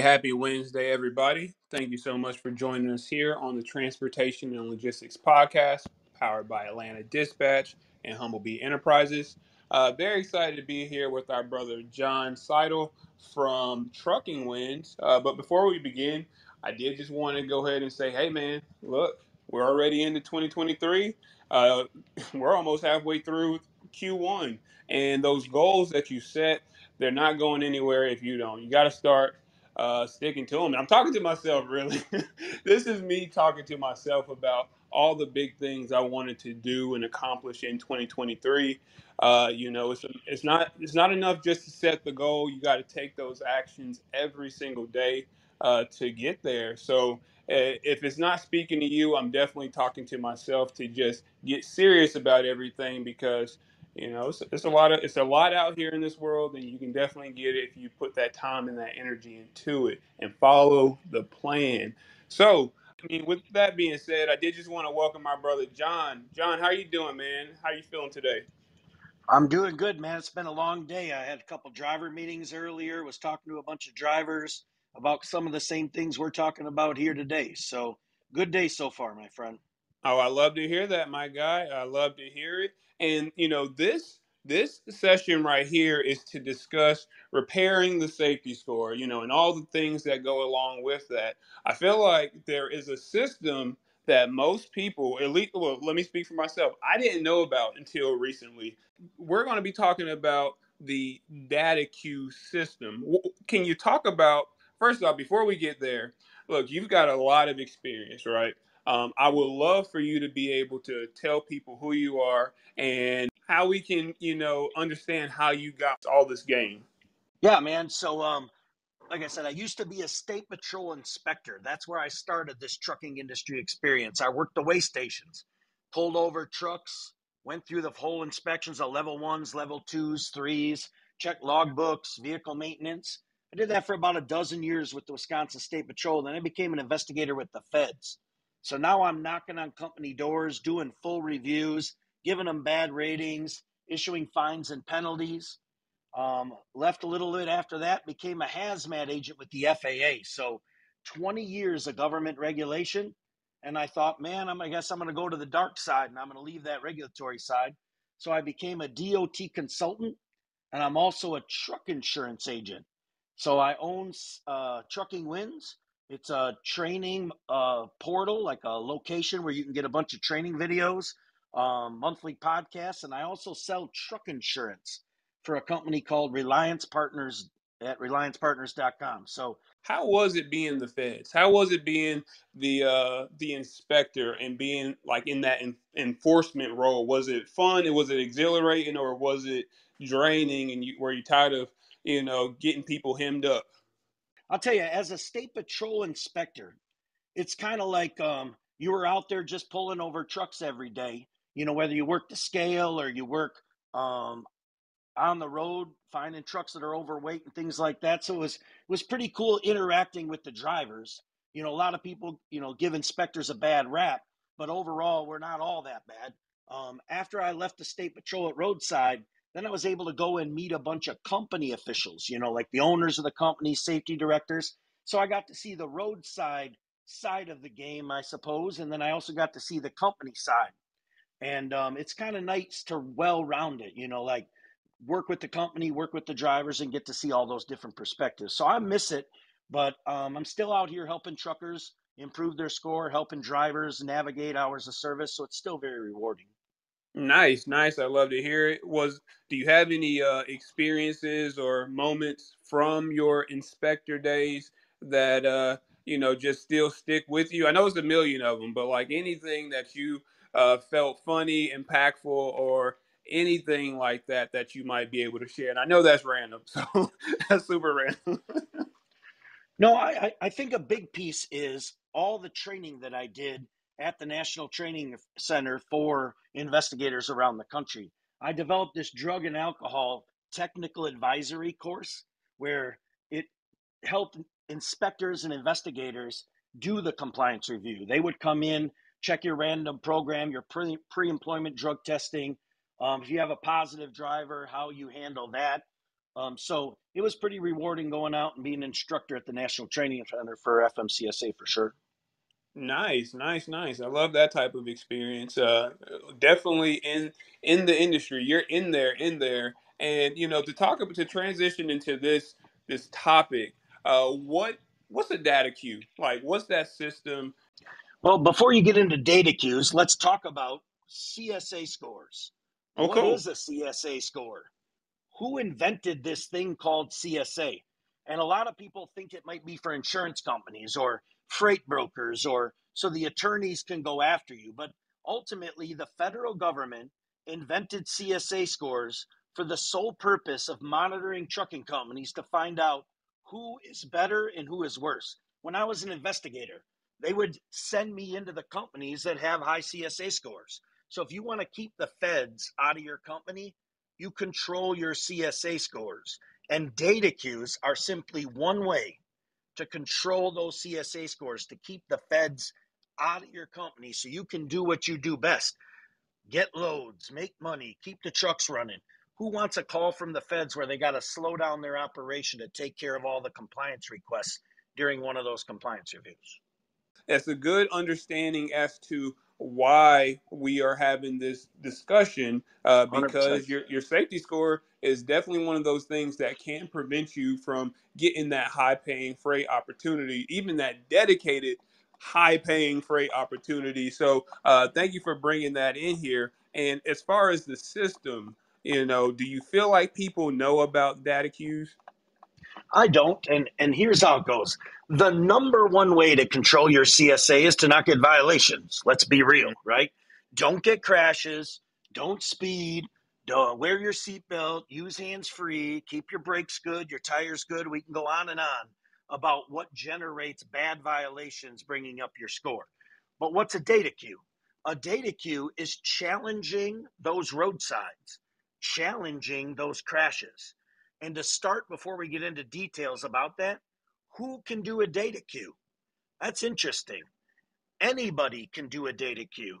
Happy Wednesday, everybody. Thank you so much for joining us here on the Transportation and Logistics podcast, powered by Atlanta Dispatch and Humblebee Enterprises. Very excited to be here with our brother John Seidl from Trucking Wins. But before we begin, I did just want to go ahead and say, hey, man, look, we're already into 2023. Uh, we're almost halfway through Q1. And those goals that you set, they're not going anywhere if you don't. You got to start sticking to them. And I'm talking to myself, really. This is me talking to myself about all the big things I wanted to do and accomplish in 2023. It's not enough just to set the goal. You got to take those actions every single day to get there. So if it's not speaking to you, I'm definitely talking to myself to just get serious about everything because it's a lot out here in this world, and you can definitely get it if you put that time and that energy into it and follow the plan. So, I mean, with that being said, I did just want to welcome my brother John. John, how you doing, man? How you feeling today? I'm doing good, man. It's been a long day. I had a couple driver meetings earlier, was talking to a bunch of drivers about some of the same things we're talking about here today. So, good day so far, my friend. Oh, I love to hear that, my guy. I love to hear it. And this session right here is to discuss repairing the safety score, and all the things that go along with that. I feel like there is a system that most people, at least, well, let me speak for myself, I didn't know about until recently. We're going to be talking about the data queue system. Can you talk about, first off, before we get there, look, you've got a lot of experience, right? I would love for you to be able to tell people who you are and how we can, understand how you got all this game. Yeah, man. So, like I said, I used to be a state patrol inspector. That's where I started this trucking industry experience. I worked the way stations, pulled over trucks, went through the whole inspections of level ones, level twos, threes, checked logbooks, vehicle maintenance. I did that for about a dozen years with the Wisconsin State Patrol. Then I became an investigator with the feds. So now I'm knocking on company doors, doing full reviews, giving them bad ratings, issuing fines and penalties. Left a little bit after that, became a hazmat agent with the FAA. So 20 years of government regulation. And I thought, man, I guess I'm going to go to the dark side and I'm going to leave that regulatory side. So I became a DOT consultant, and I'm also a truck insurance agent. So I own Trucking Wins. It's a training portal, like a location where you can get a bunch of training videos, monthly podcasts, and I also sell truck insurance for a company called Reliance Partners at reliancepartners.com. So, How was it being the feds? How was it being the inspector and being like in that enforcement role? Was it fun? Was it exhilarating, or was it draining? And were you tired of getting people hemmed up? I'll tell you, as a state patrol inspector, it's kind of like you were out there just pulling over trucks every day. Whether you work the scale or you work um, on the road, finding trucks that are overweight and things like that. So it was pretty cool interacting with the drivers. A lot of people, give inspectors a bad rap, but overall, we're not all that bad. After I left the state patrol at roadside, then I was able to go and meet a bunch of company officials, like the owners of the company, safety directors. So I got to see the roadside side of the game, I suppose, and then I also got to see the company side. And it's kind of nice to well round it, like work with the company, work with the drivers, and get to see all those different perspectives. So I miss it, but I'm still out here helping truckers improve their score, helping drivers navigate hours of service. So it's still very rewarding. Nice, nice. I love to hear it. Do you have any experiences or moments from your inspector days that just still stick with you? I know it's a million of them, but like anything that you felt funny, impactful, or anything like that that you might be able to share. And I know that's random, so that's super random. No, I think a big piece is all the training that I did at the National Training Center for investigators around the country. I developed this drug and alcohol technical advisory course where it helped inspectors and investigators do the compliance review. They would come in, check your random program, your pre employment drug testing. If you have a positive driver, how you handle that. So it was pretty rewarding going out and being an instructor at the National Training Center for FMCSA for sure. Nice, nice, nice. I love that type of experience. Definitely in the industry, you're in there, and to talk about to transition into this topic. What's a data queue? Like, what's that system? Well, before you get into data queues, let's talk about CSA scores. Oh, What cool. is a CSA score? Who invented this thing called CSA? And a lot of people think it might be for insurance companies or freight brokers or so the attorneys can go after you. But ultimately, the federal government invented CSA scores for the sole purpose of monitoring trucking companies to find out who is better and who is worse. When I was an investigator, they would send me into the companies that have high CSA scores. So if you want to keep the feds out of your company, you control your CSA scores. And data queues are simply one way to control those CSA scores to keep the feds out of your company so you can do what you do best: get loads, make money, keep the trucks running. Who wants a call from the feds where they got to slow down their operation to take care of all the compliance requests during one of those compliance reviews? It's a good understanding as to why we are having this discussion, 100%. because your safety score is definitely one of those things that can prevent you from getting that high paying freight opportunity, even that dedicated high paying freight opportunity. So thank you for bringing that in here. And as far as the system, do you feel like people know about data queues? I don't, and here's how it goes. The number one way to control your CSA is to not get violations. Let's be real, right? Don't get crashes, don't speed, don't wear your seatbelt, use hands free, keep your brakes good, your tires good. We can go on about what generates bad violations, bringing up your score. But what's a data queue? A data queue is challenging those roadsides, challenging those crashes. And to start, before we get into details about that, who can do a data queue? That's interesting. Anybody can do a data queue.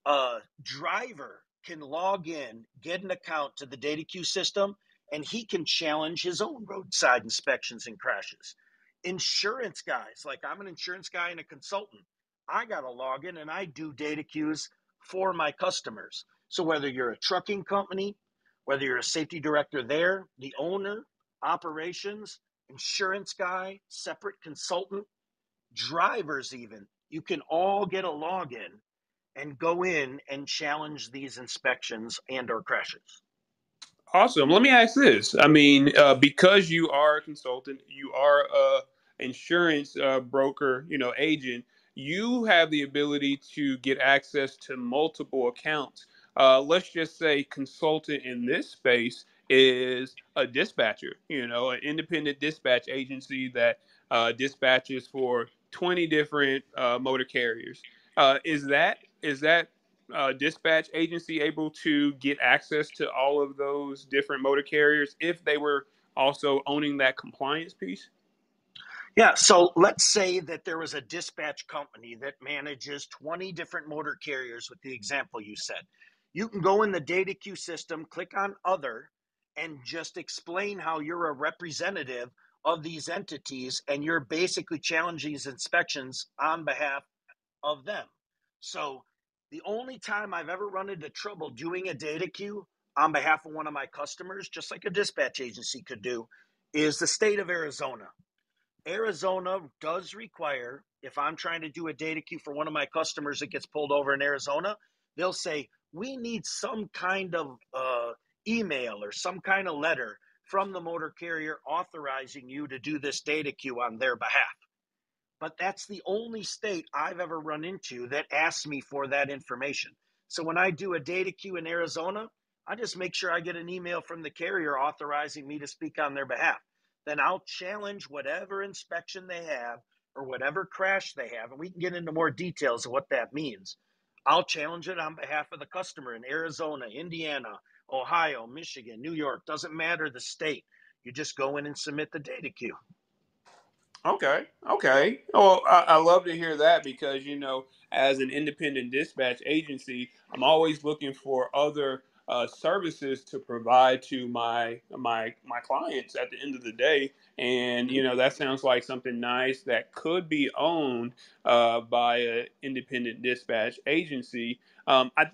A driver can log in, get an account to the data queue system, and he can challenge his own roadside inspections and crashes. Insurance guys, like I'm an insurance guy and a consultant, I got to log in and I do data queues for my customers. So whether you're a trucking company, whether you're a safety director there, the owner, operations, insurance guy, separate consultant, drivers, even, you can all get a login and go in and challenge these inspections and or crashes. Awesome. Let me ask this. I mean, because you are a consultant, you are a insurance broker, agent. You have the ability to get access to multiple accounts. Let's just say consultant in this space is a dispatcher, an independent dispatch agency that dispatches for 20 different motor carriers. Is that dispatch agency able to get access to all of those different motor carriers if they were also owning that compliance piece? Yeah, so let's say that there was a dispatch company that manages 20 different motor carriers, with the example you said. You can go in the data queue system, click on other, and just explain how you're a representative of these entities and you're basically challenging these inspections on behalf of them. So the only time I've ever run into trouble doing a data queue on behalf of one of my customers, just like a dispatch agency could do, is the state of Arizona. Arizona does require, if I'm trying to do a data queue for one of my customers that gets pulled over in Arizona, they'll say, we need some kind of email or some kind of letter from the motor carrier authorizing you to do this data queue on their behalf. But that's the only state I've ever run into that asks me for that information. So when I do a data queue in Arizona, I just make sure I get an email from the carrier authorizing me to speak on their behalf. Then I'll challenge whatever inspection they have or whatever crash they have, and we can get into more details of what that means. I'll challenge it on behalf of the customer in Arizona, Indiana, Ohio, Michigan, New York. Doesn't matter the state. You just go in and submit the data queue. Okay. Okay. Well, I love to hear that because, as an independent dispatch agency, I'm always looking for other services to provide to my clients at the end of the day. And Mhm. that sounds like something nice that could be owned by an independent dispatch agency.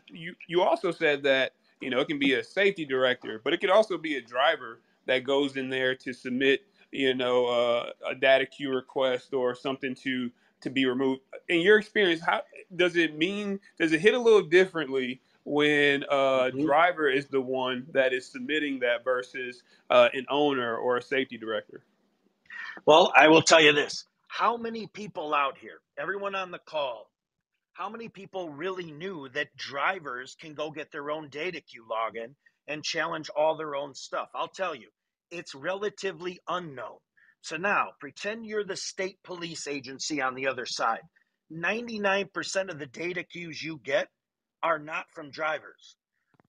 You also said that it can be a safety director, but it could also be a driver that goes in there to submit a data queue request or something to be removed. In your experience, how does it hit a little differently when a Mhm. driver is the one that is submitting that versus an owner or a safety director? Well, I will tell you this. How many people out here, everyone on the call, how many people really knew that drivers can go get their own data queue login and challenge all their own stuff? I'll tell you, it's relatively unknown. So now pretend you're the state police agency on the other side. 99% of the data queues you get are not from drivers.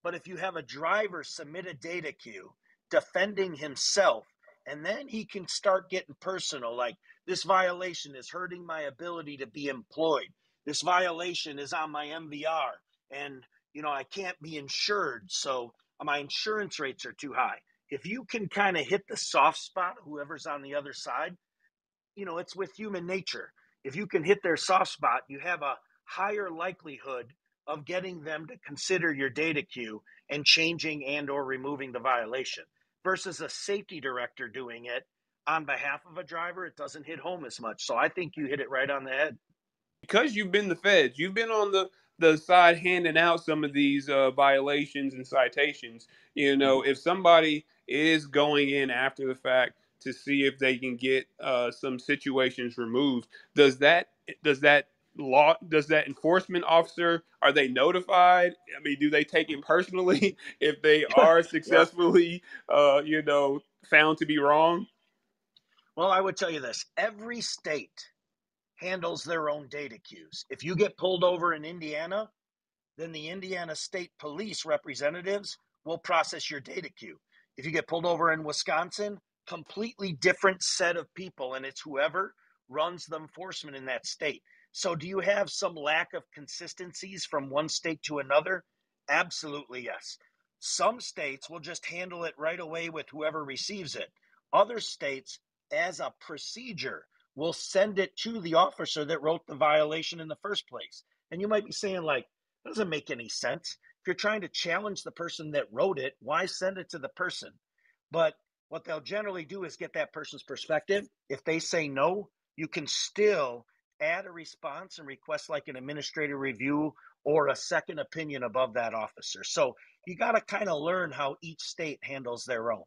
But if you have a driver submit a data queue defending himself, and then he can start getting personal, like this violation is hurting my ability to be employed. This violation is on my MVR, and I can't be insured, so my insurance rates are too high. If you can kind of hit the soft spot, whoever's on the other side, it's with human nature. If you can hit their soft spot, you have a higher likelihood of getting them to consider your data queue and changing and or removing the violation versus a safety director doing it on behalf of a driver. It doesn't hit home as much. So I think you hit it right on the head. Because you've been the feds, you've been on the side handing out some of these violations and citations. Mhm. If somebody is going in after the fact to see if they can get some situations removed, does that does that enforcement officer, are they notified? I mean, do they take it personally if they are Yep. successfully found to be wrong? Well, I would tell you this: every state handles their own data queues. If you get pulled over in Indiana, then the Indiana State Police representatives will process your data queue. If you get pulled over in Wisconsin, completely different set of people, and it's whoever runs the enforcement in that state. So, do you have some lack of consistencies from one state to another? Absolutely, yes. Some states will just handle it right away with whoever receives it. Other states, as a procedure, will send it to the officer that wrote the violation in the first place. And you might be saying, like, that doesn't make any sense. If you're trying to challenge the person that wrote it, why send it to the person? But what they'll generally do is get that person's perspective. If they say no, you can still add a response and request like an administrative review or a second opinion above that officer. So you got to kind of learn how each state handles their own.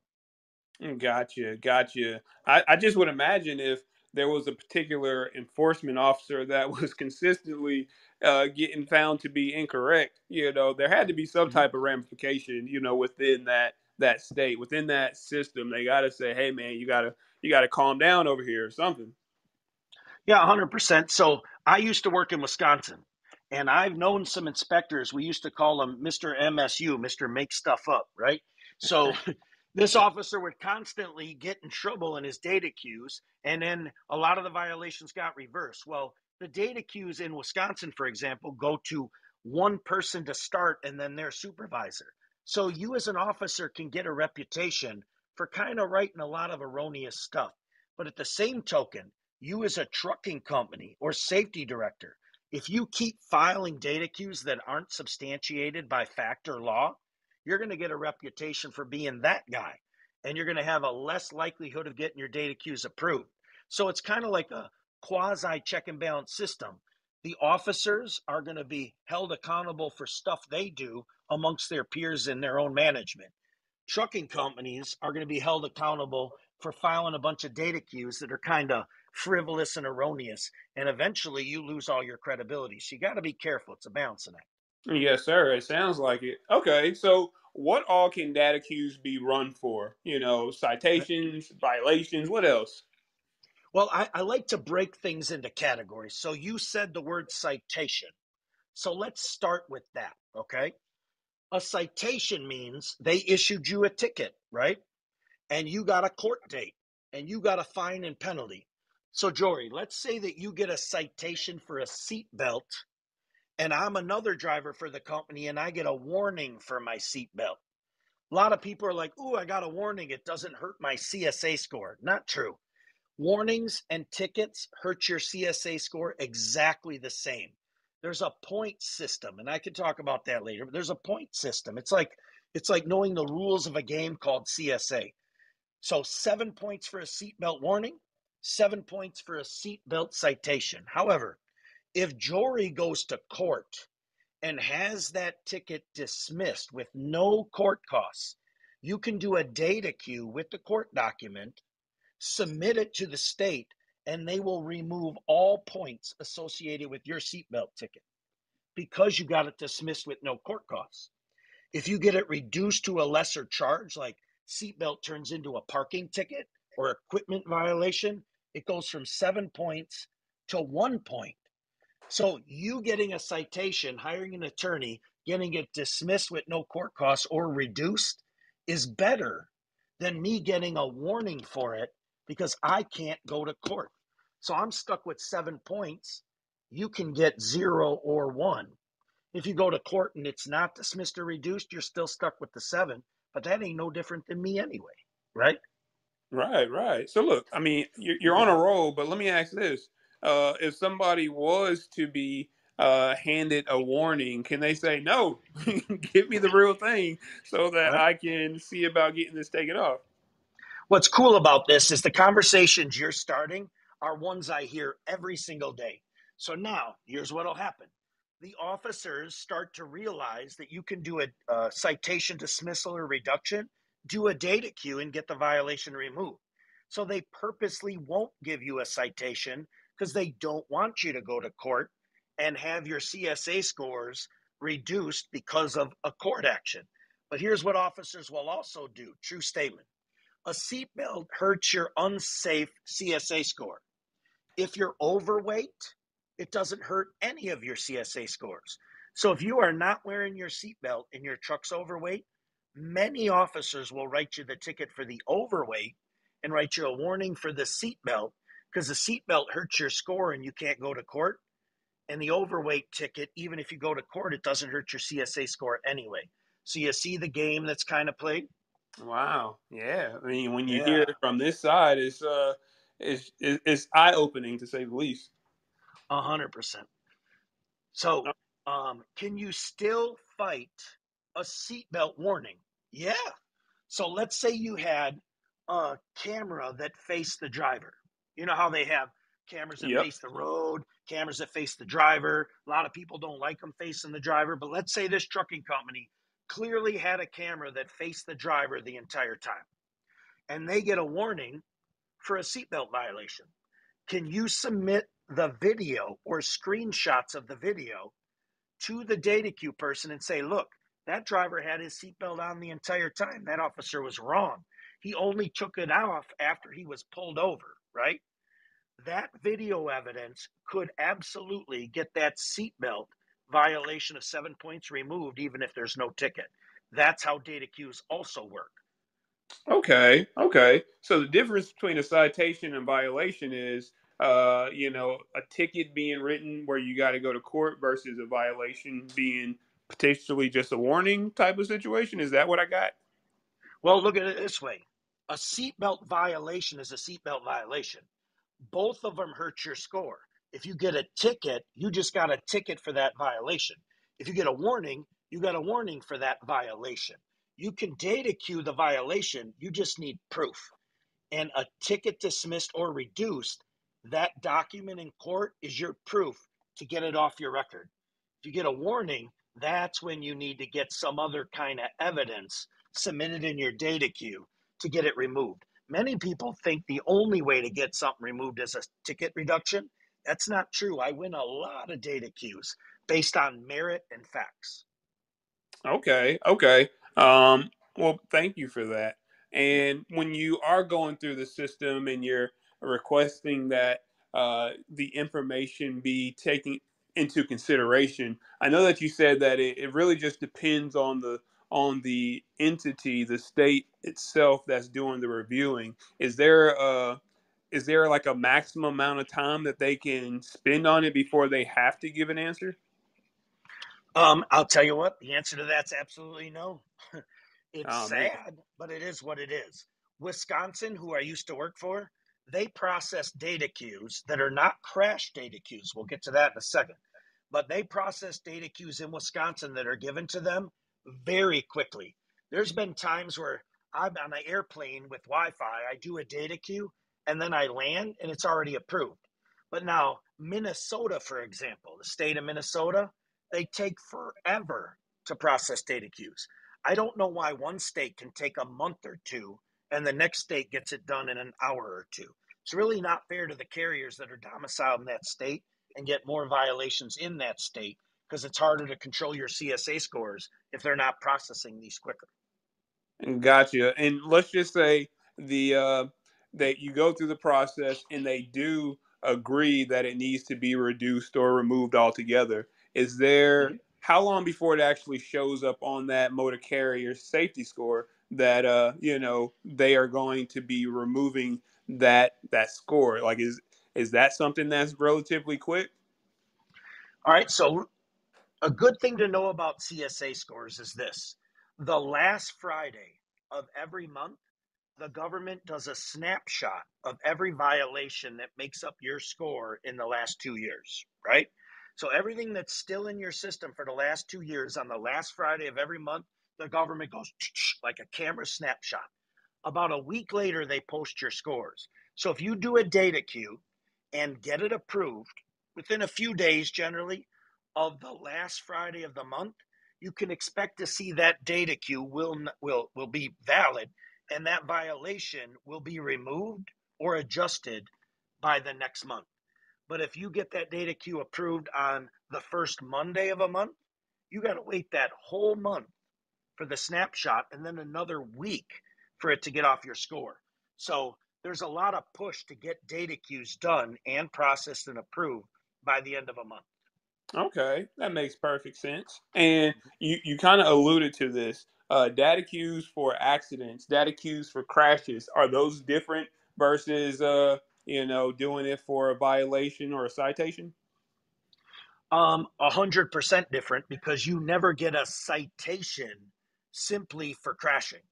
Gotcha, gotcha. I just would imagine if there was a particular enforcement officer that was consistently getting found to be incorrect, there had to be some Mhm. type of ramification, within that state, within that system. They got to say, "Hey, man, you got to calm down over here," or something. Yeah, 100%. So I used to work in Wisconsin, and I've known some inspectors. We used to call them Mr. MSU, Mr. Make Stuff Up, right? So this officer would constantly get in trouble in his data queues, and then a lot of the violations got reversed. Well, the data queues in Wisconsin, for example, go to one person to start and then their supervisor. So you as an officer can get a reputation for kind of writing a lot of erroneous stuff. But at the same token, you as a trucking company or safety director, if you keep filing data queues that aren't substantiated by fact or law, you're going to get a reputation for being that guy. And you're going to have a less likelihood of getting your data queues approved. So it's kind of like a quasi check and balance system. The officers are going to be held accountable for stuff they do amongst their peers in their own management. Trucking companies are going to be held accountable for filing a bunch of data queues that are kind of frivolous and erroneous. And eventually you lose all your credibility. So you got to be careful. It's a balancing act. Yes, sir. It sounds like it. Okay, so what all can data queues be run for? Citations, violations. What else? Well, I like to break things into categories. So you said the word citation. So let's start with that. Okay. A citation means they issued you a ticket, right? And you got a court date and you got a fine and penalty. So, Jory, let's say that you get a citation for a seat belt and I'm another driver for the company and I get a warning for my seatbelt. A lot of people are like, "Ooh, I got a warning. It doesn't hurt my CSA score." Not true. Warnings and tickets hurt your CSA score exactly the same. There's a point system, and I can talk about that later, but there's a point system. It's like knowing the rules of a game called CSA. So 7 points for a seatbelt warning, 7 points for a seatbelt citation. However, if Jory goes to court and has that ticket dismissed with no court costs, you can do a data queue with the court document, submit it to the state, and they will remove all points associated with your seatbelt ticket because you got it dismissed with no court costs. If you get it reduced to a lesser charge, like seatbelt turns into a parking ticket or equipment violation, it goes from 7 points to 1 point. So you getting a citation, hiring an attorney, getting it dismissed with no court costs or reduced is better than me getting a warning for it because I can't go to court. So I'm stuck with 7 points. You can get 0 or 1. If you go to court and it's not dismissed or reduced, you're still stuck with the 7. But that ain't no different than me anyway, right? Right, right. So look, I mean, you're on Yeah. a roll, but let me ask this: if somebody was to be handed a warning, can they say no? Give me the real thing so that Right. I can see about getting this taken off. What's cool about this is the conversations you're starting are ones I hear every single day. So now, here's what'll happen. The officers start to realize that you can do a citation dismissal or reduction, do a data queue, and get the violation removed. So they purposely won't give you a citation because they don't want you to go to court and have your CSA scores reduced because of a court action. But here's what officers will also do. True statement. A seatbelt hurts your unsafe CSA score. If you're overweight, it doesn't hurt any of your CSA scores. So if you are not wearing your seatbelt and your truck's overweight, many officers will write you the ticket for the overweight and write you a warning for the seatbelt because the seatbelt hurts your score and you can't go to court. And the overweight ticket, even if you go to court, it doesn't hurt your CSA score anyway. So you see the game that's kind of played? Wow. Yeah. I mean, when you hear Yeah, it from this side, it's eye opening to say the least. 100%. So, can you still fight a seatbelt warning? Yeah. So let's say you had a camera that faced the driver. You know how they have cameras that Yep. face the road, cameras that face the driver. A lot of people don't like them facing the driver, but let's say this trucking company clearly had a camera that faced the driver the entire time, and they get a warning for a seatbelt violation. Can you submit the video or screenshots of the video to the data queue person and say, look, that driver had his seatbelt on the entire time. That officer was wrong. He only took it off after he was pulled over, right? That video evidence could absolutely get that seatbelt violation of 7 points removed, even if there's no ticket. That's how data queues also work. Okay, okay. So the difference between a citation and violation is, a ticket being written where you got to go to court versus a violation being potentially just a warning type of situation. Is that what I got? Well, look at it this way. A seatbelt violation is a seatbelt violation. Both of them hurt your score. If you get a ticket, you just got a ticket for that violation. If you get a warning, you got a warning for that violation. You can data queue the violation, you just need proof. And a ticket dismissed or reduced, that document in court is your proof to get it off your record. If you get a warning, that's when you need to get some other kind of evidence submitted in your data queue to get it removed. Many people think the only way to get something removed is a ticket reduction. That's not true. I win a lot of data queues based on merit and facts. Okay, okay. Well, thank you for that. Yeah. And when you are going through the system and you're requesting that the information be taken into consideration, I know that you said that it really just depends on the entity, the state itself that's doing the reviewing. Is there like a maximum amount of time that they can spend on it before they have to give an answer? I'll tell you what, the answer to that's absolutely no. It's Oh man. sad, but it is what it is. Wisconsin, who I used to work for, they process data queues that are not crash data queues. We'll get to that in a second. But they process data queues in Wisconsin that are given to them very quickly. There's been times where I'm on an airplane with Wi Fi, I do a data queue, and then I land and it's already approved. But now, Minnesota, for example, the state of Minnesota, they take forever to process data queues. I don't know why one state can take a month or two and the next state gets it done in an hour or two. It's really not fair to the carriers that are domiciled in that state and get more violations in that state because it's harder to control your CSA scores if they're not processing these quicker. Gotcha. And let's just say the that you go through the process and they do agree that it needs to be reduced or removed altogether. Is there Mm-hmm. how long before it actually shows up on that motor carrier's safety score that they are going to be removing that score? Like is that something that's relatively quick? All right, so a good thing to know about CSA scores is this: the last Friday of every month, the government does a snapshot of every violation that makes up your score in the last 2 years, right? So everything that's still in your system for the last 2 years on the last Friday of every month, the government goes like a camera snapshot. About a week later, they post your scores. So if you do a data queue and get it approved within a few days, generally, of the last Friday of the month, you can expect to see that data queue will be valid, and that violation will be removed or adjusted by the next month. But if you get that data queue approved on the first Monday of a month, you got to wait that whole month for the snapshot and then another week for it to get off your score. So there's a lot of push to get data queues done and processed and approved by the end of a month. Okay, that makes perfect sense. And you kind of alluded to this. Data queues for accidents, data queues for crashes, are those different versus doing it for a violation or a citation? 100% different because you never get a citation simply for crashing.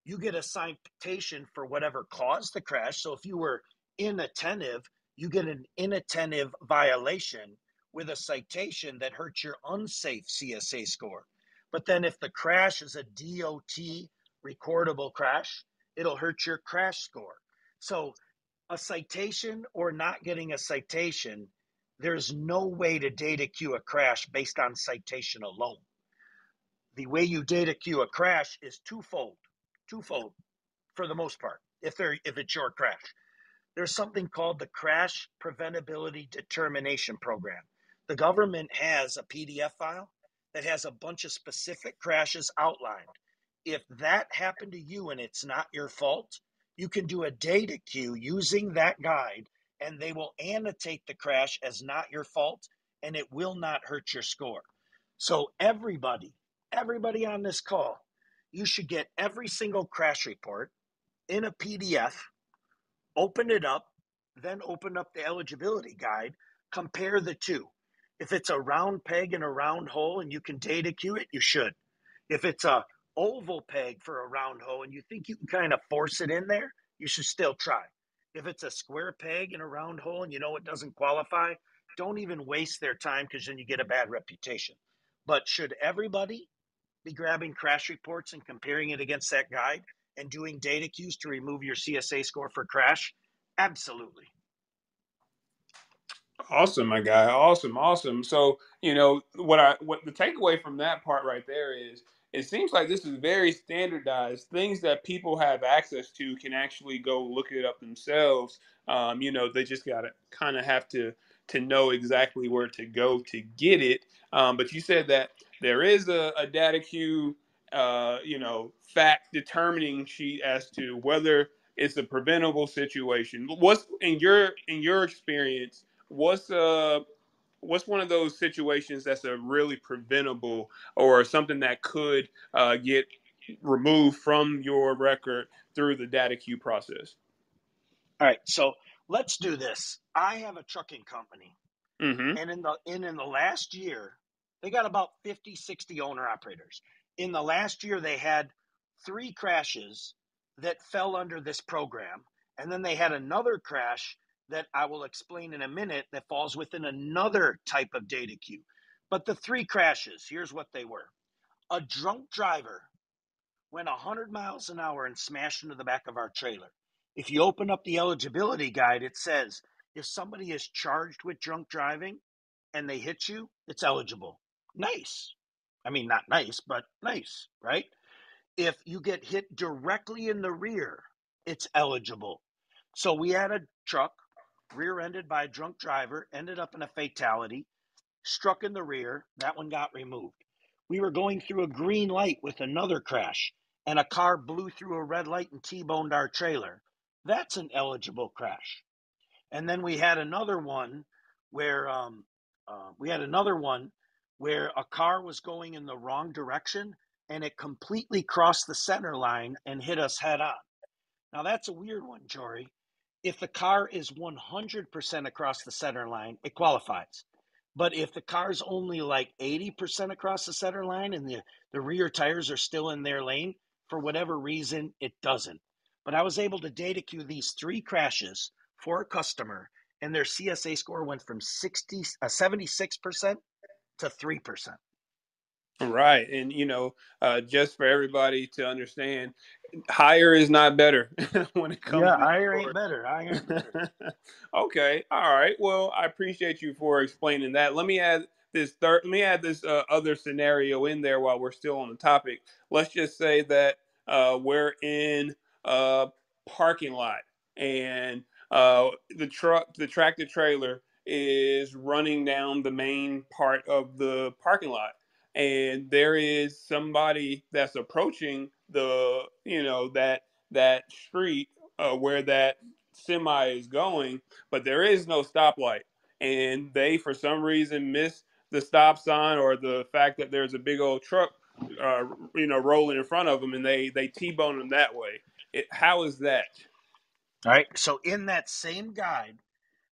You get a citation for whatever caused the crash. So if you were inattentive, you get an inattentive violation with a citation that hurts your unsafe CSA score. But then if the crash is a DOT recordable crash, it'll hurt your crash score. So a citation or not getting a citation, there's no way to data queue a crash based on citation alone. The way you data queue a crash is twofold for the most part, if it's your crash. There's something called the Crash Preventability Determination Program. The government has a PDF file that has a bunch of specific crashes outlined. If that happened to you and it's not your fault, you can do a data queue using that guide and they will annotate the crash as not your fault and it will not hurt your score. So everybody on this call, you should get every single crash report in a PDF, open it up, then open up the eligibility guide, compare the two. If it's a round peg and a round hole and you can data queue it, you should. If it's a oval peg for a round hole and you think you can kind of force it in there, you should still try. If it's a square peg and a round hole and you know it doesn't qualify, don't even waste their time because then you get a bad reputation. But should everybody be grabbing crash reports and comparing it against that guide and doing data queues to remove your CSA score for crash? Absolutely. Awesome, my guy. Awesome, awesome. So, what the takeaway from that part right there is it seems like this is very standardized. Things that people have access to can actually go look it up themselves. They just gotta kind of have to know exactly where to go to get it. But you said that there is a data queue, fact determining sheet as to whether it's a preventable situation. What's in your experience? What's one of those situations that's a really preventable or something that could get removed from your record through the data queue process? All right, so let's do this. I have a trucking company, Mm-hmm. and in the last year, They got about 50, 60 owner operators. In the last year, they had 3 crashes that fell under this program. And then they had another crash that I will explain in a minute that falls within another type of data queue. But the 3 crashes, here's what they were. A drunk driver went 100 miles an hour and smashed into the back of our trailer. If you open up the eligibility guide, it says if somebody is charged with drunk driving and they hit you, it's eligible. Nice. I mean, not nice, but nice, right? If you get hit directly in the rear, it's eligible. So we had a truck rear-ended by a drunk driver, ended up in a fatality, struck in the rear. That one got removed. We were going through a green light with another crash, and a car blew through a red light and T-boned our trailer. That's an eligible crash. And then we had another one where a car was going in the wrong direction and it completely crossed the center line and hit us head on. Now that's a weird one, Jory. If the car is 100% across the center line, it qualifies. But if the car's only like 80% across the center line and the rear tires are still in their lane, for whatever reason, it doesn't. But I was able to data queue these 3 crashes for a customer, and their CSA score went from 76% to 3%. Right. And, just for everybody to understand, higher is not better when it comes Yeah, to these higher ain't scores. better. Higher ain't better. Okay. All right. Well, I appreciate you for explaining that. Let me add this other scenario in there while we're still on the topic. Let's just say that we're in a parking lot and the tractor trailer is running down the main part of the parking lot, and there is somebody that's approaching that street where that semi is going, but there is no stoplight, and they for some reason miss the stop sign or the fact that there's a big old truck rolling in front of them, and they T-bone them that way. How is that? All right. So in that same guide,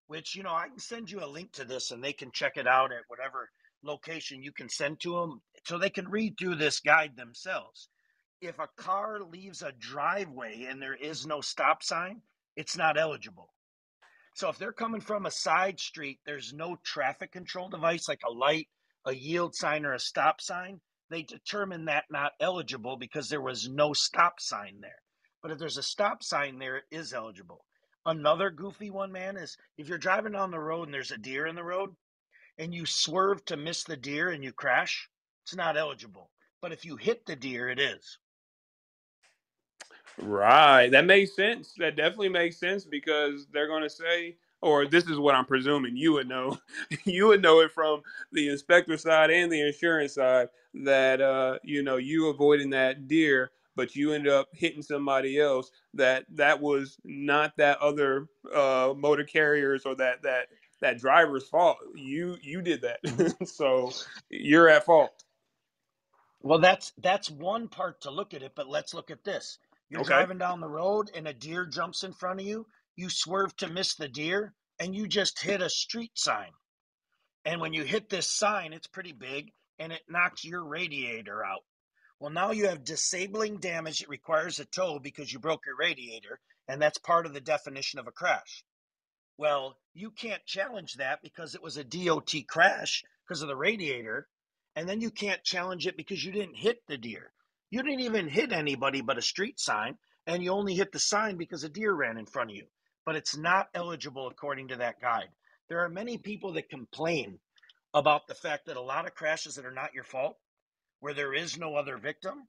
which, I can send you a link to this and they can check it out at whatever location you can send to them so they can read through this guide themselves. If a car leaves a driveway and there is no stop sign, it's not eligible. So if they're coming from a side street, there's no traffic control device like a light, a yield sign, or a stop sign. They determine that not eligible because there was no stop sign there. But if there's a stop sign there, it is eligible. Another goofy one, man, is if you're driving down the road and there's a deer in the road and you swerve to miss the deer and you crash, it's not eligible. But if you hit the deer, it is. Right. That makes sense. That definitely makes sense because they're going to say, or this is what I'm presuming you would know. You would know it from the inspector side and the insurance side that, you avoiding that deer, but you ended up hitting somebody else that was not that other motor carriers or that driver's fault. You did Mhm. that. So you're at fault. Well, that's one part to look at it, but let's look at this. You're Okay. driving down the road and a deer jumps in front of you. You swerve to miss the deer and you just hit a street sign. And when you hit this sign, it's pretty big and it knocks your radiator out. Well, now you have disabling damage that requires a tow because you broke your radiator, and that's part of the definition of a crash. Well, you can't challenge that because it was a DOT crash because of the radiator. And then you can't challenge it because you didn't hit the deer. You didn't even hit anybody but a street sign, and you only hit the sign because a deer ran in front of you. But it's not eligible according to that guide. There are many people that complain about the fact that a lot of crashes that are not your fault, where there is no other victim,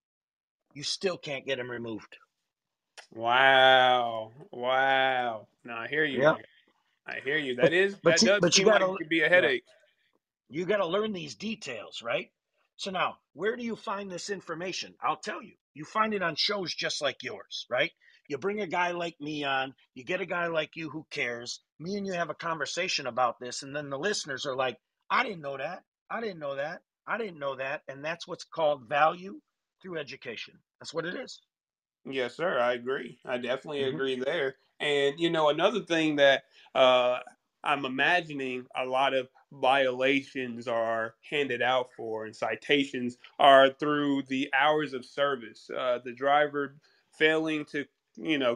you still can't get them removed. Wow. Wow. Now I hear you, Yeah. my guy. I hear you. But That does but you seem like gotta it could be a yeah. headache. You got to learn these details, right? So now, where do you find this information? I'll tell you. You find it on shows just like yours, right? You bring a guy like me on, you get a guy like you who cares. Me and you have a conversation about this, and then the listeners are like, I didn't know that. I didn't know that. I didn't know that. And that's what's called value through education. That's what it is. Yes, sir. I agree. I definitely Mm-hmm. agree there. And another thing that uh, I'm imagining a lot of violations are handed out for, and citations are through the hours of service. The driver failing to,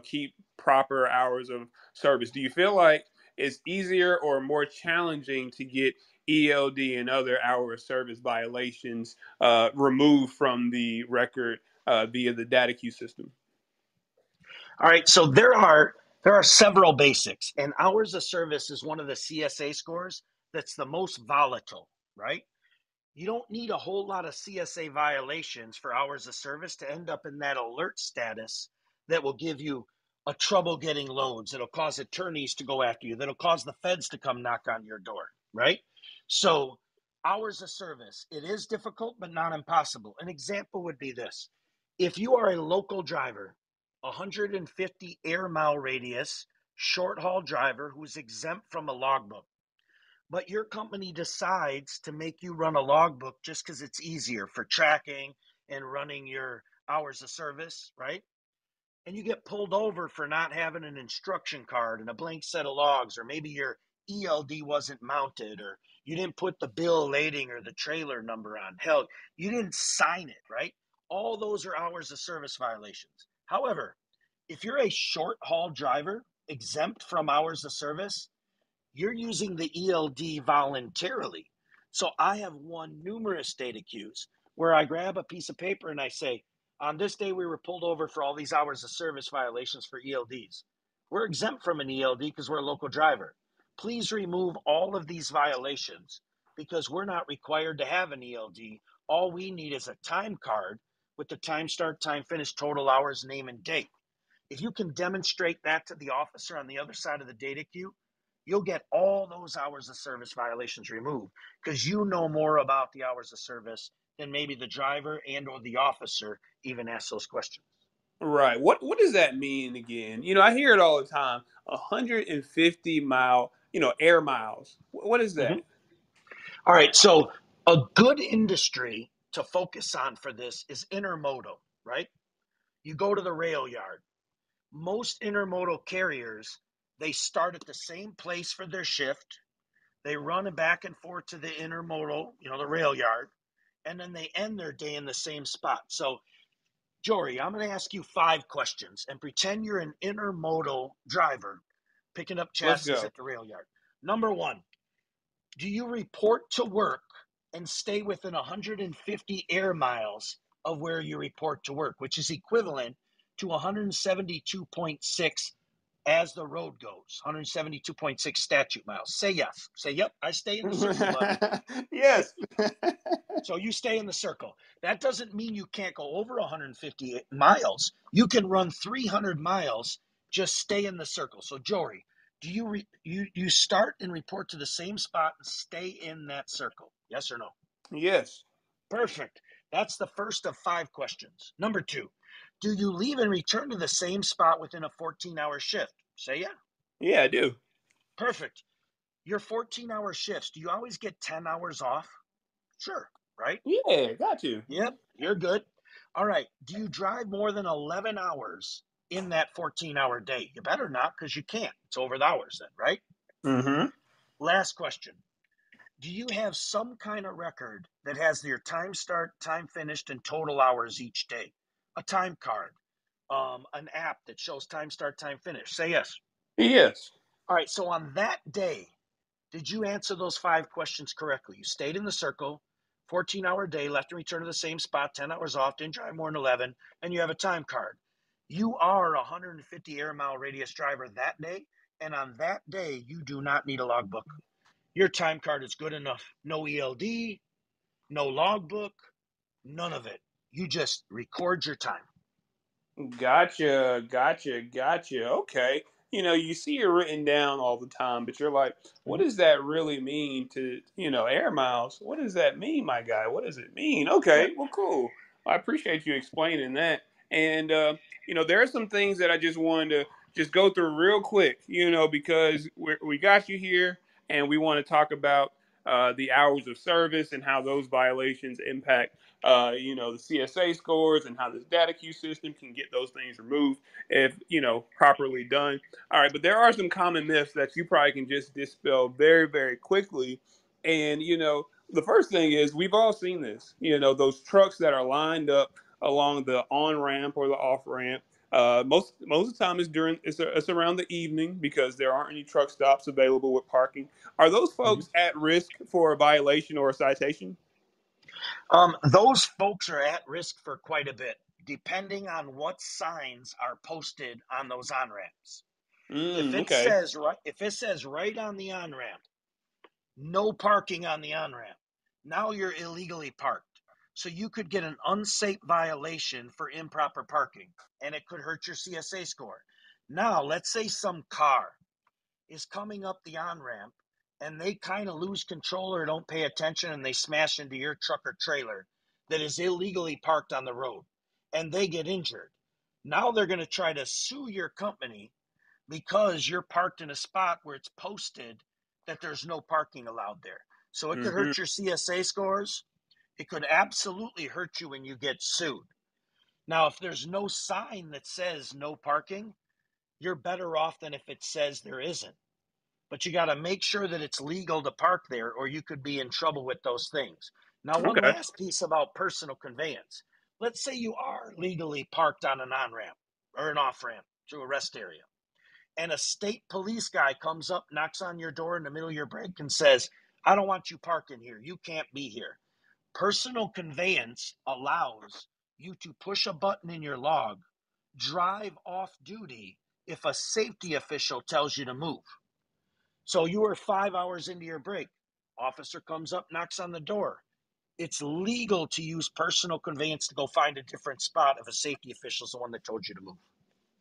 keep proper hours of service. Do you feel like it's easier or more challenging to get ELD and other hour of service violations removed from the record via the data queue system? All right, so there are several basics, and hours of service is one of the CSA scores that's the most volatile, right? You don't need a whole lot of CSA violations for hours of service to end up in that alert status that will give you a trouble getting loads. It'll cause attorneys to go after you. That'll cause the feds to come knock on your door, right? So, hours of service, it is difficult, but not impossible. An example would be this: if you are a local driver, 150 air mile radius, short haul driver who's exempt from a logbook, but your company decides to make you run a logbook just because it's easier for tracking and running your hours of service, right? And you get pulled over for not having an instruction card and a blank set of logs, or maybe your ELD wasn't mounted, or you didn't put the bill of lading or the trailer number on. Hell, you didn't sign it, right? All those are hours of service violations. However, if you're a short haul driver exempt from hours of service, you're using the ELD voluntarily. So I have won numerous data queues where I grab a piece of paper and I say, on this day, we were pulled over for all these hours of service violations for ELDs. We're exempt from an ELD because we're a local driver. Please remove all of these violations because we're not required to have an ELD. All we need is a time card with the time start, time finish, total hours, name, and date. If you can demonstrate that to the officer on the other side of the data queue, you'll get all those hours of service violations removed because you know more about the hours of service than maybe the driver and or the officer even asks those questions. Right. What does that mean again? I hear it all the time. 150-mile, air miles. What is that? Mm-hmm. All right, so a good industry to focus on for this is intermodal, right? You go to the rail yard. Most intermodal carriers, they start at the same place for their shift. They run it back and forth to the intermodal, the rail yard, and then they end their day in the same spot. So, Jory, I'm going to ask you 5 questions and pretend you're an intermodal driver picking up Let's chassis go. at the rail yard. Number one, do you report to work and stay within 150 air miles of where you report to work, which is equivalent to 172.6 as the road goes, 172.6 statute miles? Say yes. Say, yep, I stay in the circle, bud, right? Yes. So you stay in the circle. That doesn't mean you can't go over 150 miles. You can run 300 miles, just stay in the circle. So, Jory, do you start and report to the same spot and stay in that circle? Yes or no? Yes. Perfect. That's the first of 5 questions. Number two, do you leave and return to the same spot within a 14-hour shift? Say yeah. Yeah, I do. Perfect. Your 14-hour shifts, do you always get 10 hours off? Sure, right? Yeah, got you. Yep, you're good. All right. Do you drive more than 11 hours in that 14-hour day? You better not because you can't. It's over the hours then, right? Mm-hmm. Last question. Do you have some kind of record that has your time start, time finished, and total hours each day? A time card, an app that shows time start, time finish? Say yes. Yes. All right. So on that day, did you answer those 5 questions correctly? You stayed in the circle, 14-hour day, left and return to the same spot, 10 hours off, didn't drive more than 11, and you have a time card. You are a 150 air mile radius driver that day, and on that day, you do not need a logbook. Your time card is good enough. No ELD, no logbook, none of it. You just record your time. Gotcha, gotcha, gotcha. Okay. You see it written down all the time, but you're like, what Mhm. does that really mean to, air miles? What does that mean, my guy? What does it mean? Yeah. Okay, well, cool. I appreciate you explaining that. And, there are some things that I just wanted to just go through real quick, because we got you here and we want to talk about the hours of service and how those violations impact, the CSA scores and how this data queue system can get those things removed if, properly done. All right, but there are some common myths that you probably can just dispel very, very quickly. And, the first thing is we've all seen this, those trucks that are lined up along the on ramp or the off ramp. Most of the time it's around the evening because there aren't any truck stops available with parking. Are those Mhm. folks at risk for a violation or a citation? Those folks are at risk for quite a bit, depending on what signs are posted on those on ramps. Okay. If it says right on the on ramp, no parking on the on ramp, now you're illegally parked. So you could get an unsafe violation for improper parking, and it could hurt your CSA score. Now, let's say some car is coming up the on ramp and they kind of lose control or don't pay attention and they smash into your truck or trailer that is illegally parked on the road and they get injured. Now they're going to try to sue your company because you're parked in a spot where it's posted that there's no parking allowed there. So it could Hmm. hurt your CSA scores. It could absolutely hurt you when you get sued. Now, if there's no sign that says no parking, you're better off than if it says there isn't. But you got to make sure that it's legal to park there or you could be in trouble with those things. Now, one Okay. last piece about personal conveyance. Let's say you are legally parked on an on ramp or an off ramp to a rest area, and a state police guy comes up, knocks on your door in the middle of your break, and says, I don't want you parking here. You can't be here. Personal conveyance allows you to push a button in your log, drive off duty if a safety official tells you to move. So you were 5 hours into your break. Officer comes up, knocks on the door. It's legal to use personal conveyance to go find a different spot if a safety official is the one that told you to move.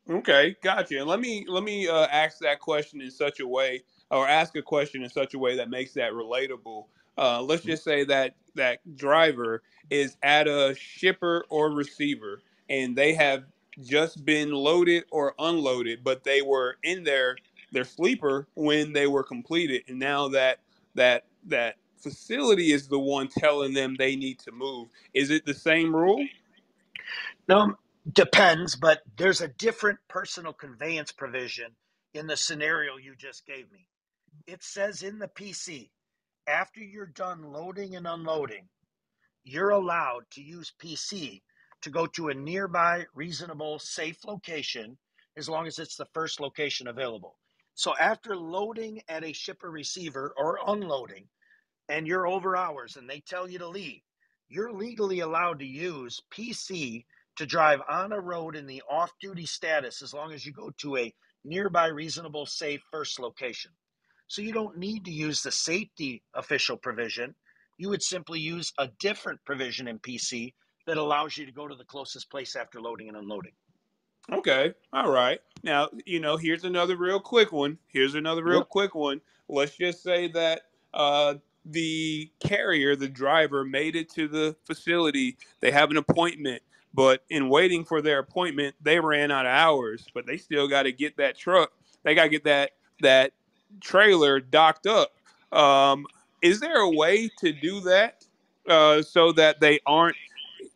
Okay, gotcha. And let me ask that question in such a way, or ask a question in such a way that makes that relatable. Let's just say that that driver is at a shipper or receiver, and they have just been loaded or unloaded, but they were in their sleeper when they were completed, and now that facility is the one telling them they need to move. Is it the same rule? No, depends, but there's a different personal conveyance provision in the scenario you just gave me. It says in the PC, after you're done loading and unloading, you're allowed to use PC to go to a nearby, reasonable, safe location as long as it's the first location available. So after loading at a shipper receiver or unloading, and you're over hours and they tell you to leave, you're legally allowed to use PC to drive on a road in the off duty status as long as you go to a nearby, reasonable, safe first location. So you don't need to use the safety official provision. You would simply use a different provision in PC that allows you to go to the closest place after loading and unloading. Okay. All right. Now, here's another real quick one. Here's another real Yep. quick one. Let's just say that the carrier, the driver, made it to the facility. They have an appointment, but in waiting for their appointment, they ran out of hours, but they still got to get that truck. They got to get that trailer docked up. Um, is there a way to do that so that they aren't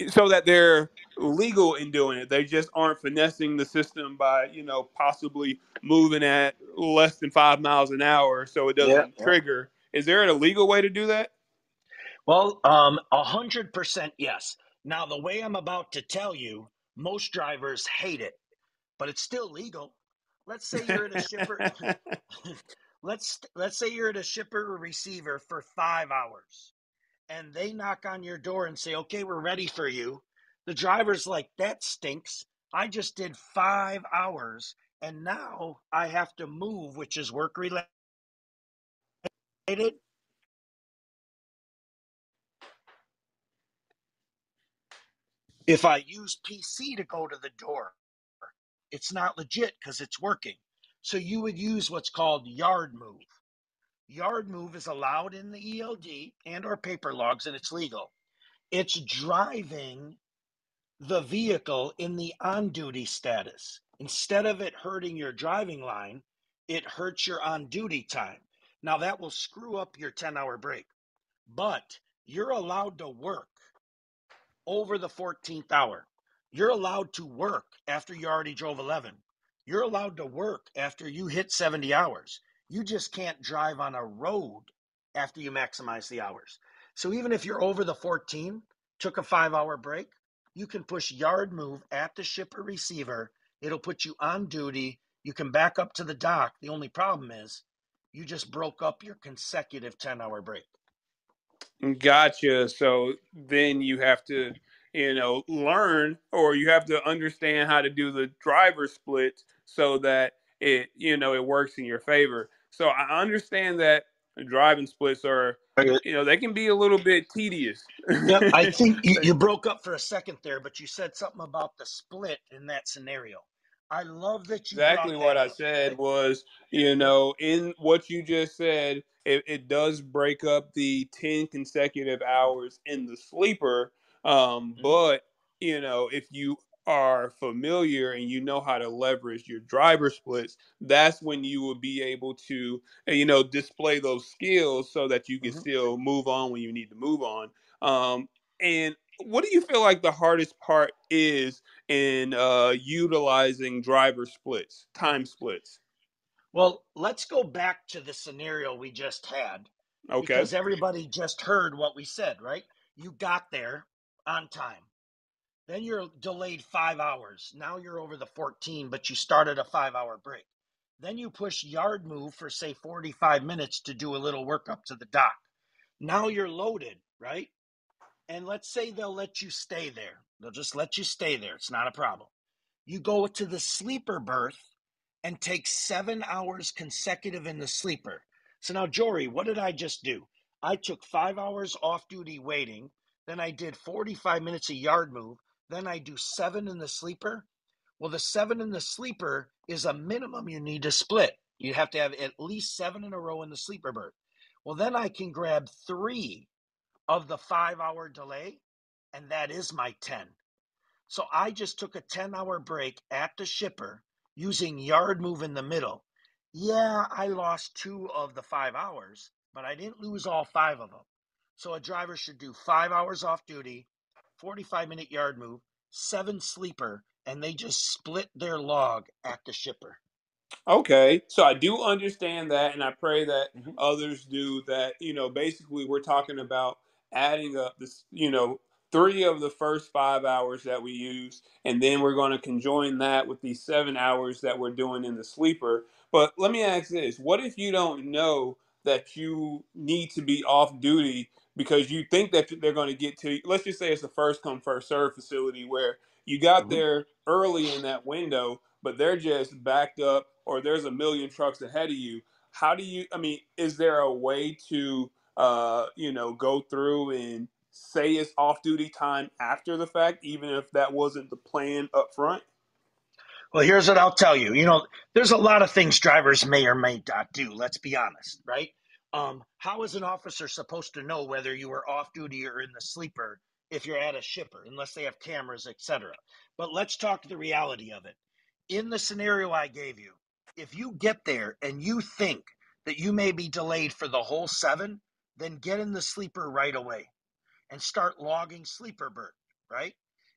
so that they're legal in doing it? They just aren't finessing the system by, possibly moving at less than 5 miles an hour so it Yeah. doesn't trigger. Is there a legal way to do that? Well, 100% yes. Now, the way I'm about to tell you, most drivers hate it, but it's still legal. Let's say you're at a shipper. let's say you're at a shipper or receiver for 5 hours, and they knock on your door and say, "Okay, we're ready for you." The driver's like, "That stinks. I just did 5 hours, and now I have to move, which is work related. If I use PC to go to the door, it's not legit because it's working." So you would use what's called yard move. Yard move is allowed in the ELD and or paper logs, and it's legal. It's driving the vehicle in the on duty status. Instead of it hurting your driving line, it hurts your on duty time. Now that will screw up your 10-hour break. but you're allowed to work over the 14th hour. You're allowed to work after you already drove 11. You're allowed to work after you hit 70 hours. You just can't drive on a road after you maximize the hours. So even if you're over the 14, took a 5-hour break, you can push yard move at the shipper receiver. It'll put you on duty. You can back up to the dock. The only problem is you just broke up your consecutive 10-hour break. Gotcha. So then you have to, learn, or you have to understand how to do the driver splits so that it works in your favor. So I understand that driving splits are, they can be a little bit tedious. Yep, I think you broke up for a second there, but you said something about the split in that scenario. I love that you Exactly brought what that I up. said Right? was, Yep. in what you just said, it does break up the 10 consecutive hours in the sleeper. Mm-hmm. But, if you are familiar and you know how to leverage your driver splits, that's when you will be able to, display those skills so that you can Mm-hmm. still move on when you need to move on. And what do you feel like the hardest part is in utilizing driver splits, time splits? Well, let's go back to the scenario we just had Okay. because everybody just heard what we said, right? You got there on time. Then you're delayed 5 hours. Now you're over the 14, but you started a 5-hour break. Then you push yard move for, say, 45 minutes to do a little work up to the dock. Now you're loaded, right? And let's say they'll let you stay there. They'll just let you stay there. It's not a problem. You go to the sleeper berth and take 7 hours consecutive in the sleeper. So now, Jory, what did I just do? I took 5 hours off duty waiting. Then I did 45 minutes of yard move. Then I do 7 in the sleeper. Well, the 7 in the sleeper is a minimum you need to split. You have to have at least 7 in a row in the sleeper berth. Well, then I can grab 3 of the 5-hour delay, and that is my 10. So I just took a 10-hour break at the shipper using yard move in the middle. Yeah, I lost 2 of the 5 hours, but I didn't lose all 5 of them. So a driver should do 5 hours off duty, 45-minute yard move, 7 sleeper, and they just split their log at the shipper. Okay, so I do understand that, and I pray that Mm-hmm. others do that. Basically, we're talking about adding up this, 3 of the first 5 hours that we use, and then we're going to conjoin that with these 7 hours that we're doing in the sleeper. But let me ask this: what if you don't know that you need to be off duty because you think that they're going to get to? Let's just say it's a first come first serve facility where you got Mm-hmm. there early in that window, but they're just backed up, or there's a million trucks ahead of you. How do you, I mean, is there a way to, go through and say it's off duty time after the fact, even if that wasn't the plan up front? Well, here's what I'll tell you. There's a lot of things drivers may or may not do. Let's be honest, right? How is an officer supposed to know whether you are off duty or in the sleeper if you're at a shipper, unless they have cameras, etc.? But let's talk the reality of it. In the scenario I gave you, if you get there and you think that you may be delayed for the whole 7, then get in the sleeper right away and start logging sleeper berth, right?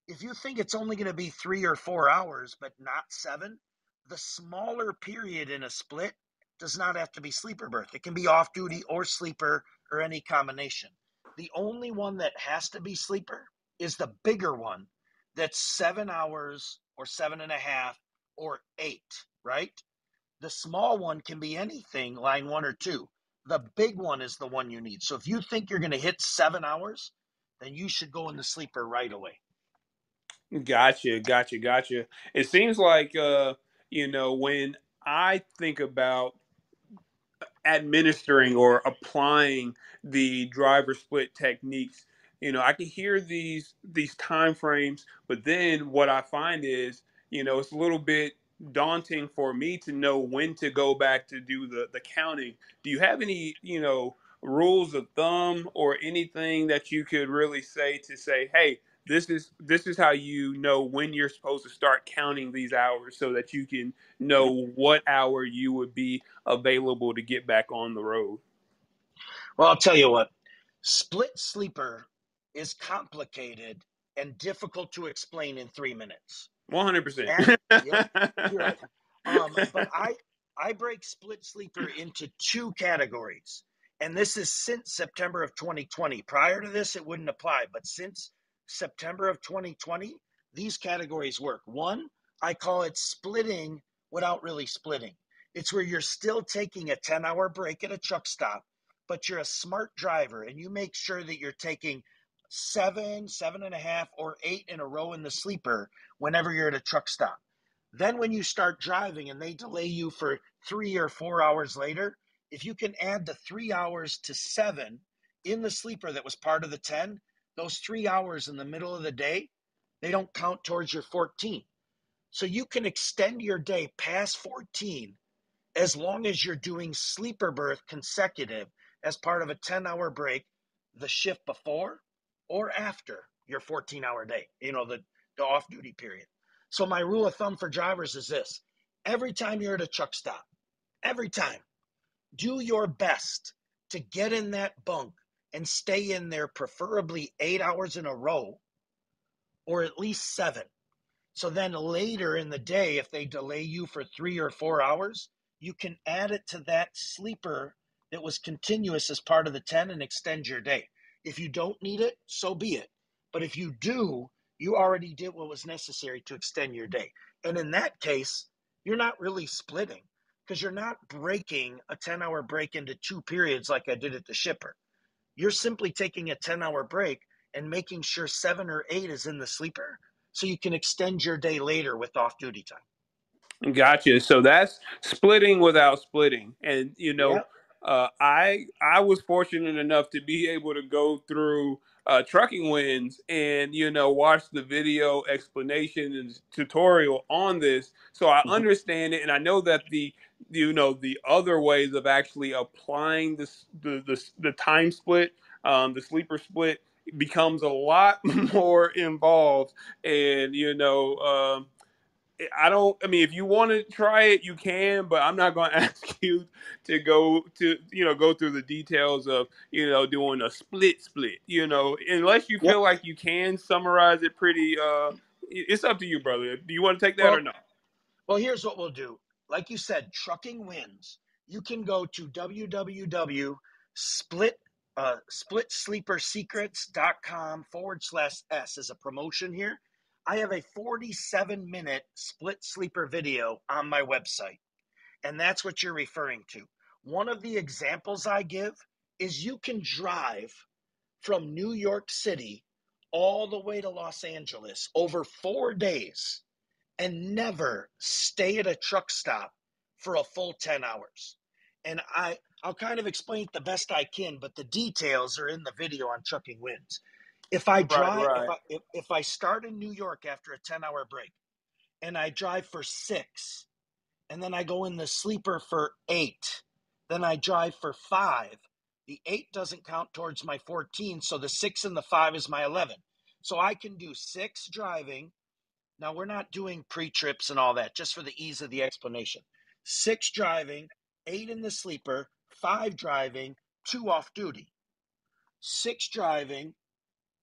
If you think it's only going to be 3 or 4 hours, but not 7, the smaller period in a split does not have to be sleeper berth. It can be off duty or sleeper or any combination. The only one that has to be sleeper is the bigger one that's 7 hours or 7.5 or 8, right? The small one can be anything, line 1 or 2. The big one is the one you need. So if you think you're going to hit 7 hours, then you should go in the sleeper right away. Gotcha, gotcha, gotcha. It seems like, when I think about administering or applying the driver split techniques, I can hear these time frames, but then what I find is, it's a little bit daunting for me to know when to go back to do the counting. Do you have any, rules of thumb or anything that you could really say, hey, this is how you know when you're supposed to start counting these hours so that you can know what hour you would be available to get back on the road? Well, I'll tell you what. Split sleeper is complicated and difficult to explain in 3 minutes. 100%. Yep, you're right. But I break split sleeper into two categories, and this is since September of 2020. Prior to this, it wouldn't apply, but since September of 2020, these categories work. One, I call it splitting without really splitting. It's where you're still taking a 10-hour break at a truck stop, but you're a smart driver and you make sure that you're taking 7.5, or 8 in a row in the sleeper whenever you're at a truck stop. Then when you start driving and they delay you for 3 or 4 hours later, if you can add the 3 hours to 7 in the sleeper that was part of the 10, those 3 hours in the middle of the day, they don't count towards your 14. So you can extend your day past 14 as long as you're doing sleeper berth consecutive as part of a 10-hour break the shift before or after your 14-hour day, the off-duty period. So my rule of thumb for drivers is this: every time you're at a truck stop, every time, do your best to get in that bunk and stay in there preferably 8 hours in a row, or at least 7. So then later in the day, if they delay you for 3 or 4 hours, you can add it to that sleeper that was continuous as part of the 10 and extend your day. If you don't need it, so be it. But if you do, you already did what was necessary to extend your day. And in that case, you're not really splitting, because you're not breaking a 10-hour break into two periods like I did at the shipper. You're simply taking a 10-hour break and making sure 7 or 8 is in the sleeper so you can extend your day later with off-duty time. Gotcha. So that's splitting without splitting. And Yeah. I was fortunate enough to be able to go through trucking wins and watch the video explanation and tutorial on this, so I Mm-hmm. understand it, and I know that the other ways of actually applying the time split, the sleeper split, becomes a lot more involved, and I don't. I mean, if you want to try it, you can, but I'm not going to ask you to go through the details of doing a split. Unless you Yep. feel like you can summarize it pretty. It's up to you, brother. Do you want to take that or Well, not? well, here's what we'll do. Like you said, trucking wins. You can go to splitsleepersecrets.com/s as a promotion here. I have a 47-minute split sleeper video on my website, and that's what you're referring to. One of the examples I give is you can drive from New York City all the way to Los Angeles over 4 days and never stay at a truck stop for a full 10 hours. And I'll kind of explain it the best I can, but the details are in the video on Trucking Wins. If I Right, drive, right. if I start in New York after a 10-hour break and I drive for 6, and then I go in the sleeper for 8, then I drive for 5. The 8 doesn't count towards my 14, so the 6 and the 5 is my 11. So I can do 6 driving. Now, we're not doing pre-trips and all that, just for the ease of the explanation. 6 driving, 8 in the sleeper, 5 driving, 2 off duty. 6 driving,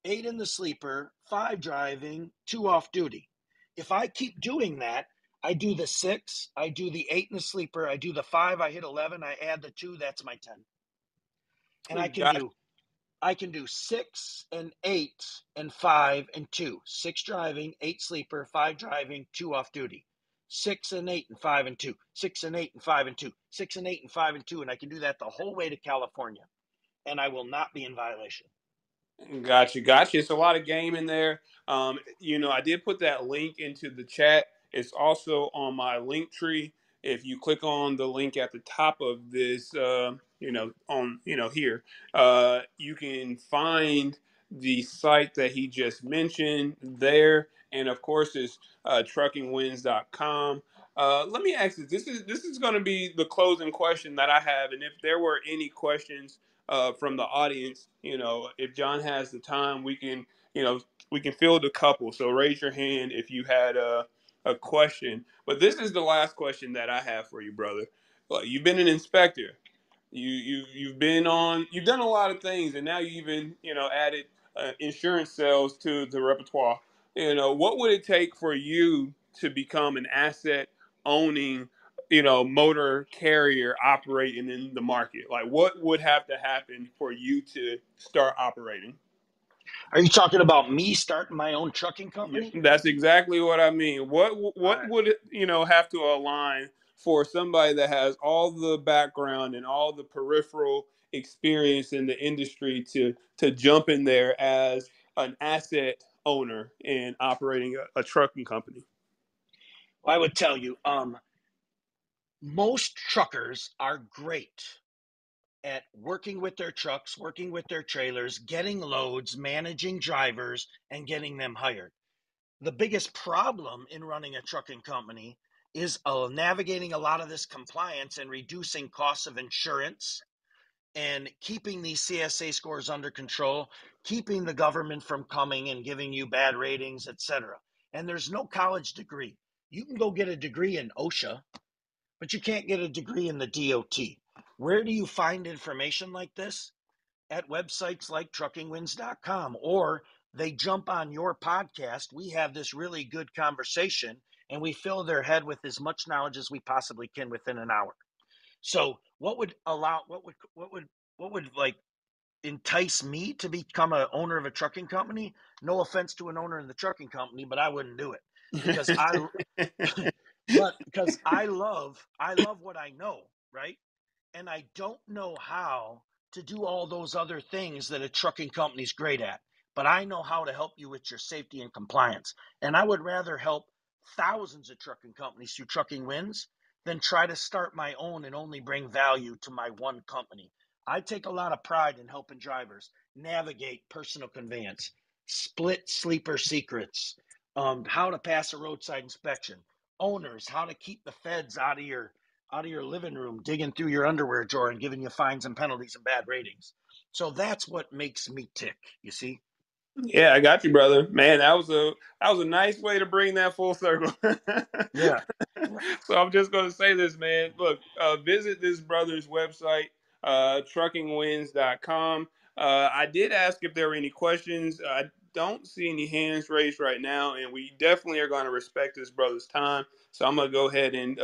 8 in the sleeper, 5 driving, 2 off duty. If I keep doing that, I do the 6, I do the 8 in the sleeper, I do the 5, I hit 11, I add the 2, that's my 10. And Gotcha. I can do 6 and 8 and 5 and 2. 6 driving, 8 sleeper, 5 driving, 2 off duty. 6 and 8 and 5 and 2. 6 and 8 and 5 and 2. 6 and 8 and 5 and 2. And I can do that the whole way to California. And I will not be in violation. Gotcha. It's a lot of game in there. I did put that link into the chat. It's also on my link tree. If you click on the link at the top of this, here, you can find the site that he just mentioned there, and of course, it's truckingwins.com. Let me ask you, this is going to be the closing question that I have, and if there were any questions from the audience, if John has the time, you know, we can field a couple. So raise your hand if you had a question. But this is the last question that I have for you, brother. You've been an inspector. You've done a lot of things, and now you even added insurance sales to the repertoire. What would it take for you to become an asset owning motor carrier operating in the market? Like, what would have to happen for you to start operating? Are you talking about me starting my own trucking Yeah, company? that's exactly what I mean. All What right. would have to align for somebody that has all the background and all the peripheral experience in the industry to jump in there as an asset owner and operating a trucking company? Well, I would tell you, most truckers are great at working with their trucks, working with their trailers, getting loads, managing drivers, and getting them hired. The biggest problem in running a trucking company is navigating a lot of this compliance and reducing costs of insurance and keeping these CSA scores under control, keeping the government from coming and giving you bad ratings, etc. And there's no college degree. You can go get a degree in OSHA, but you can't get a degree in the DOT. Where do you find information like this? At websites like truckingwins.com, or they jump on your podcast. We have this really good conversation and we fill their head with as much knowledge as we possibly can within an hour. So what would like entice me to become a owner of a trucking company? No offense to an owner in the trucking company, but I wouldn't do it because I but because I love what I know, right? And I don't know how to do all those other things that a trucking company's great at. But I know how to help you with your safety and compliance. And I would rather help thousands of trucking companies through Trucking Wins than try to start my own and only bring value to my one company. I take a lot of pride in helping drivers navigate personal conveyance, split sleeper secrets, how to pass a roadside inspection, owners, how to keep the feds out of your living room, digging through your underwear drawer and giving you fines and penalties and bad ratings. So that's what makes me tick, you see? Yeah, I got you, brother. Man, that was a nice way to bring that full circle. Yeah. Yeah. So I'm just going to say this, man. Look, visit this brother's website, truckingwins.com. I did ask if there were any questions. I don't see any hands raised right now, and we definitely are going to respect this brother's time. So I'm going to go ahead and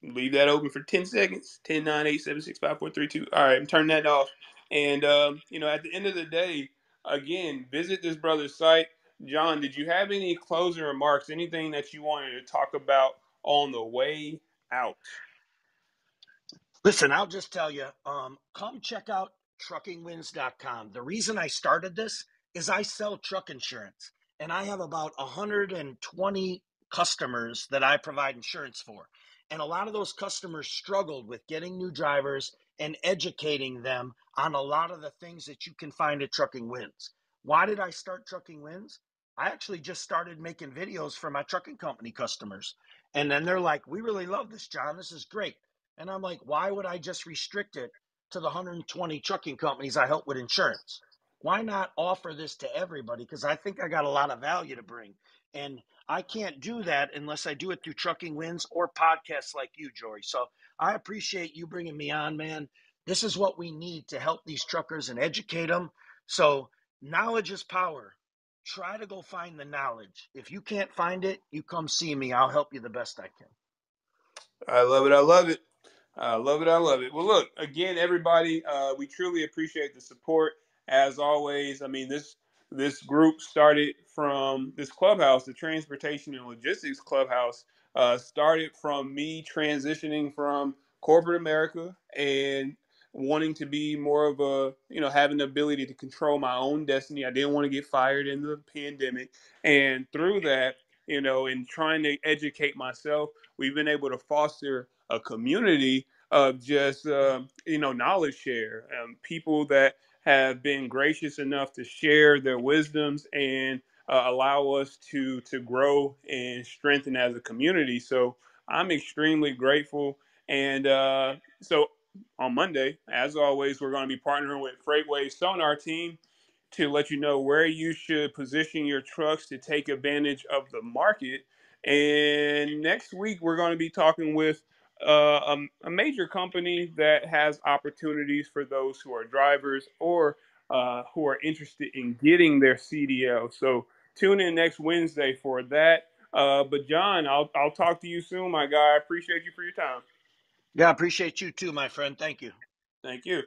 leave that open for 10 seconds. 10, 9, 8, 7, 6, 5, 4, 3, 2. All right, I'm turning that off. And, at the end of the day, again, visit this brother's site. John, did you have any closing remarks, anything that you wanted to talk about on the way out? Listen, I'll just tell you, come check out truckingwins.com. The reason I started this is I sell truck insurance and I have about 120 customers that I provide insurance for. And a lot of those customers struggled with getting new drivers and educating them on a lot of the things that you can find at Trucking Wins. Why did I start Trucking Wins? I actually just started making videos for my trucking company customers. And then they're like, we really love this, John. This is great. And I'm like, why would I just restrict it to the 120 trucking companies I help with insurance? Why not offer this to everybody? Because I think I got a lot of value to bring. And I can't do that unless I do it through Trucking Wins or podcasts like you, Jory. So I appreciate you bringing me on, man. This is what we need to help these truckers and educate them. So knowledge is power. Try to go find the knowledge. If you can't find it, you come see me. I'll help you the best I can. I love it. I love it. I love it. I love it. Well, look, again, everybody, we truly appreciate the support. As always, I mean, this group started from this clubhouse, the Transportation and Logistics Clubhouse, started from me transitioning from corporate America and wanting to be more of having the ability to control my own destiny. I didn't want to get fired in the pandemic. And through that, in trying to educate myself, we've been able to foster a community of just knowledge share, people that have been gracious enough to share their wisdoms and allow us to grow and strengthen as a community. So I'm extremely grateful. And so on Monday, as always, we're going to be partnering with Freightway Sonar Team to let you know where you should position your trucks to take advantage of the market. And next week, we're going to be talking with a major company that has opportunities for those who are drivers or who are interested in getting their CDL. So tune in next Wednesday for that. But John, I'll talk to you soon, my guy. I appreciate you for your time. Yeah, I appreciate you too, my friend. Thank you. Thank you.